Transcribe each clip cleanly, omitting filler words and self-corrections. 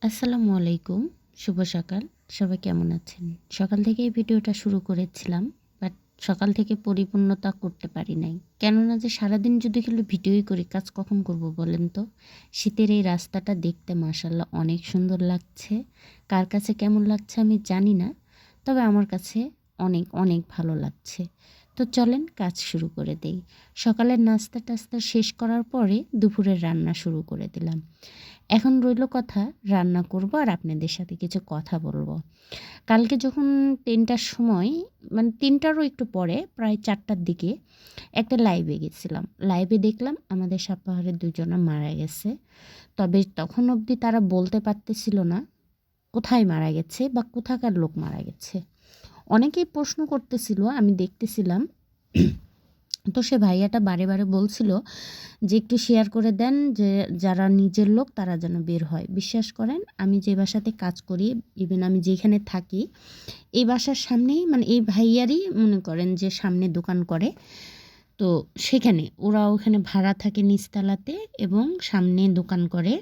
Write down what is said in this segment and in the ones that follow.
আসসালামু আলাইকুম। শুভ সকাল। সবাই কেমন আছেন? সকাল থেকেই ভিডিওটা শুরু করেছিলাম। বাট সকাল থেকে পরিপূর্ণতা করতে পারি নাই। কেননা যে সারাদিন যদি খালি ভিডিওই করি কাজ কখন করব বলেন তো? শীতের এই রাস্তাটা দেখতে মাশাআল্লাহ অনেক সুন্দর লাগছে। কার কাছে কেমন লাগছে আমি জানি না। তবে আমার কাছে অনেক, অনেক ভালো লাগছে। তো চলেন কাজ শুরু করে দেই। সকালের নাস্তা-টাস্তা শেষ করার পরে দুপুরের রান্না শুরু করে দিলাম। এখন রইল কথা রান্না করব আর আপনাদের সাথে কিছু কথা বলব। কালকে যখন ৩টার সময় মানে ৩টারও একটু পরে প্রায় ৪টার দিকে একটা লাইভে গেছিলাম। লাইভে দেখলাম আমাদের সাপাহারের ২ জনা মারা গেছে। তবে তখন অবধি তারা বলতে পারতেছিল না কোথায় মারা গেছে বা কোথাকার লোক মারা গেছে। অনেকেই প্রশ্ন করতেছিল, আমি দেখতেছিলাম। তো সে ভাইয়াটা বারে, বারে বলছিল যে একটু শেয়ার করে দেন যে যারা নিজের লোক তারা যেন বের হয়। বিশ্বাস করেন আমি যে বাসাতে কাজ করি, ইভেন আমি যেখানে থাকি, এই বাসার সামনেই মানে এই ভাইয়ারই মনে করেন যে সামনে দোকান করে। তো সেখানে ওরা ওখানে ভাড়া থাকে নিচতলাতে এবং সামনে দোকান করে।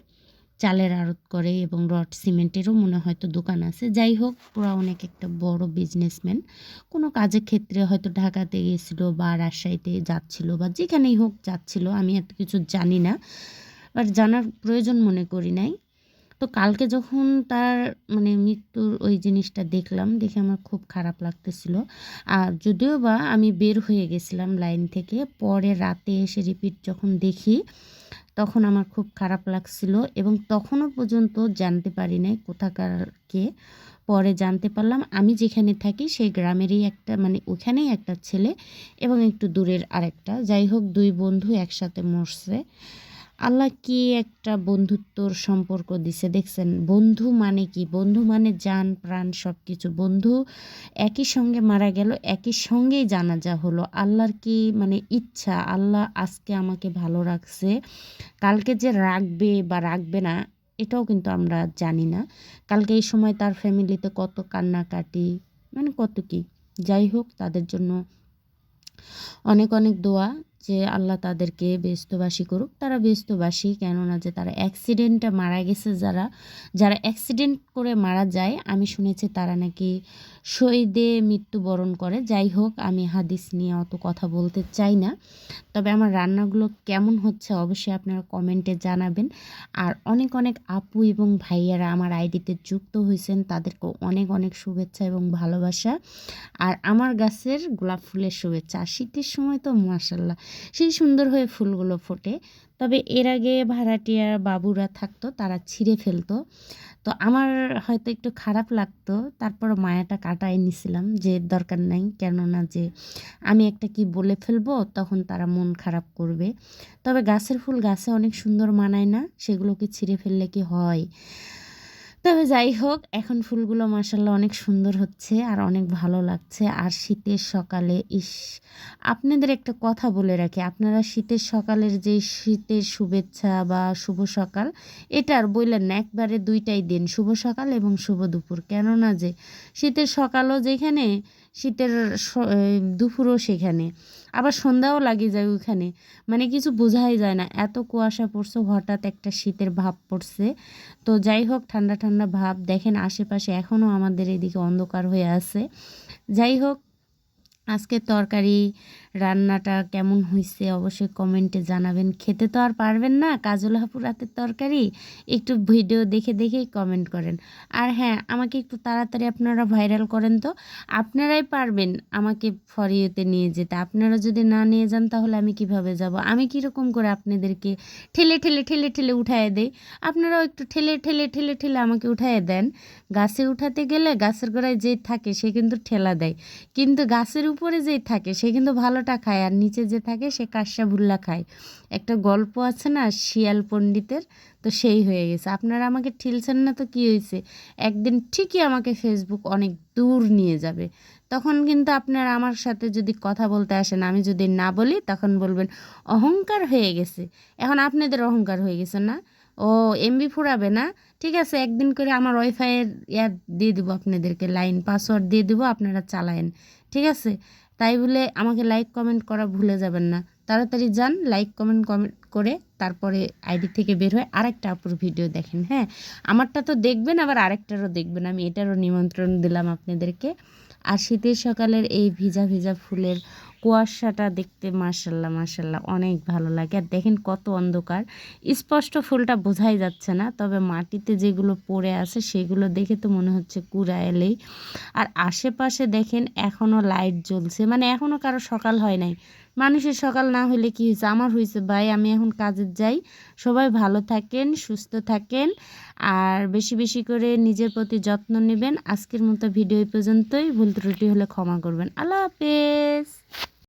চালের আড়ত করে এবং রড সিমেন্টেরও মনে হয়তো দোকান আছে। যাই হোক ওরা অনেক একটা বড় বিজনেসম্যান। কোনো কাজের ক্ষেত্রে হয়তো ঢাকাতে গেছিল বা রাজশাহীতে যাচ্ছিল বা যেখানেই হোক যাচ্ছিল। আমি এত কিছু জানি না। বাট জানার প্রয়োজন মনে করি নাই। তো কালকে যখন তার মানে মৃত্যুর ওই জিনিসটা দেখলাম, দেখে আমার খুব খারাপ লাগতেছিল। আর যদিও বা আমি বের হয়ে গেছিলাম লাইন থেকে। পরে রাতে এসে রিপিট যখন দেখি তখন আমার খুব খারাপ লাগছিল এবং তখনও পর্যন্ত জানতে পারি নাই কোথাকার কে। পরে জানতে পারলাম আমি যেখানে থাকি সেই গ্রামেরই একটা মানে ওখানেই একটা ছেলে এবং একটু দূরের আরেকটা। যাই হোক ২ বন্ধু একসাথে মরছে। আল্লাহ কি একটা বন্ধুত্বর সম্পর্ক দিছে দেখছেন? বন্ধু মানে কি? বন্ধু মানে জান, প্রাণ সবকিছু। বন্ধু একই সঙ্গে মারা গেল, একই সঙ্গেই জানাজা হলো। আল্লাহর কি মানে ইচ্ছা, আল্লাহ আজকে আমাকে ভালো রাখছে। কালকে যে রাখবে বা রাখবে না এটাও কিন্তু আমরা জানি না। কালকে এই সময় তার ফ্যামিলিতে কত কান্নাকাটি মানে কত কি। যাই হোক তাদের জন্য অনেক, অনেক দোয়া যে আল্লাহ তাদেরকে বেহেশতবাসী করুক। তারা বেহেশতবাসী কেননা যে তারা অ্যাক্সিডেন্টে মারা গেছে যারা অ্যাক্সিডেন্ট করে মারা যায় আমি শুনেছি তারা নাকি শহীদে মৃত্যুবরণ করে। যাই হোক আমি হাদিস নিয়ে অত কথা বলতে চাই না। তবে আমার রান্নাগুলো কেমন হচ্ছে অবশ্যই আপনারা কমেন্টে জানাবেন। আর অনেক, অনেক আপু এবং ভাইয়ারা আমার আইডিতে যুক্ত হয়েছেন তাদেরকেও অনেক, অনেক শুভেচ্ছা এবং ভালোবাসা। আর আমার গাছের গোলাপ ফুলের শুভেচ্ছা। আর শীতের সময় তো মাশাআল্লাহ সেই সুন্দর হয়ে ফুলগুলো ফোটে। তবে এর আগে ভাড়াটিয়া বাবুরা থাকতো তারা ছিঁড়ে ফেলতো। তো আমার হয়তো একটু খারাপ লাগতো। তারপরও মায়াটা কাটায় নিছিলাম যে দরকার নাই। কেননা যে আমি একটা কি বলে ফেলবো তখন তারা মন খারাপ করবে। তবে গাছের ফুল গাছে অনেক সুন্দর মানায় না? সেগুলোকে ছিঁড়ে ফেললে কি হয়? তবে যাই হোক এখন ফুলগুলো মাশাআল্লাহ অনেক সুন্দর হচ্ছে আর অনেক ভালো লাগছে। আর শীতের সকালে ইস! আপনাদের একটা কথা বলে রাখি, আপনারা শীতের সকালের যে শীতের শুভেচ্ছা বা শুভ সকাল এটা আর বইলেন না। একবারে ২ টাই দিন। শুভ সকাল এবং শুভ দুপুর। কেননা যে শীতের সকালও যেখানে, শীতের স দুপুরও সেখানে। আবার সন্ধ্যাও লাগে যায় ওইখানে। মানে কিছু বোঝাই যায় না। এত কুয়াশা পড়ছে হঠাৎ একটা শীতের ভাব পড়ছে। তো যাই হোক ঠান্ডা, ঠান্ডা ভাব দেখেন আশেপাশে এখনও আমাদের এদিকে অন্ধকার হয়ে আছে। যাই হোক আজকের তরকারি রান্নাটা কেমন হইছে অবশ্যই কমেন্টে জানাবেন। খেতে তো আর পারবেন না কাজল আপুর হাতের তরকারি। একটু ভিডিও দেখে দেখেই কমেন্ট করেন। আর হ্যাঁ, আমাকে একটু তাড়াতাড়ি আপনারা ভাইরাল করেন তো। আপনারাই পারবেন আমাকে ফর ইউতে নিয়ে যেতে। আপনারা যদি না নিয়ে যান তাহলে আমি কিভাবে যাব? আমি কিরকম করে আপনাদেরকে ঠেলে, ঠেলে, ঠেলে, ঠেলে উঠায়ে দেই। আপনারাও একটু ঠেলে, ঠেলে, ঠেলে, ঠেলে আমাকে উঠায়ে দেন। গাছে উঠাতে গেলে গাছের গোড়ায় যে থাকে সে কিন্তু ঠেলা দেয়। কিন্তু গাছের উপরে যে থাকে সে কিন্তু ভালোটা খায় আর নিচে যে থাকে সে কাস্যাভুল্লা খায়। একটা গল্প আছে না শিয়াল পণ্ডিতের? তো সেই হয়ে গেছে। আপনারা আমাকে ঠেলছেন না তো কী হইছে? একদিন ঠিকই আমাকে ফেসবুক অনেক দূর নিয়ে যাবে। তখন কিন্তু আপনারা আমার সাথে যদি কথা বলতে আসেন, আমি যদি না বলি তখন বলবেন অহংকার হয়ে গেছে। এখন আপনাদের অহংকার হয়ে গেছে না? ও এমবি ফুরাবে না? ঠিক আছে একদিন করে আমার ওয়াইফাইয়ের দিয়ে দিব আপনাদেরকে লাইন পাসওয়ার্ড দিয়ে দিব আপনারা চালায়েন। ঠিক আছে? তাই বলে আমাকে লাইক কমেন্ট করা ভুলে যাবেন না। তাড়াতাড়ি যান, লাইক কমেন্ট করে তারপরে আইডি থেকে বের হয়ে আরেকটা আপুর ভিডিও দেখেন। হ্যাঁ, আমারটা তো দেখবেন, আবার আরেকটারও দেখবেন, আমি এটারও নিমন্ত্রণ দিলাম আপনাদেরকে। আর শীতের সকালের এই ভিজা ভিজা ফুলের কুয়াশাটা দেখতে মাশাল্লাহ মাশাল্লাহ অনেক ভালো লাগে। আর দেখেন কত অন্ধকার, স্পষ্ট ফুলটা বোঝাই যাচ্ছে না, তবে মাটিতে যেগুলো পড়ে আছে সেগুলো দেখে তো মনে হচ্ছে কুড়া এলেই। আর আশেপাশে দেখেন এখনও লাইট জ্বলছে, মানে এখনও কারো সকাল হয় নাই। মানুষের সকাল না হলে কি হয়েছে, আমার হয়েছে ভাই, আমি এখন কাজে যাই। সবাই ভালো থাকেন, সুস্থ থাকেন, আর বেশি বেশি করে নিজের প্রতি যত্ন নেবেন। আজকের মতো ভিডিও এই পর্যন্তই, ভুল ত্রুটি হলে ক্ষমা করবেন। আল্লাহ হাফেজ।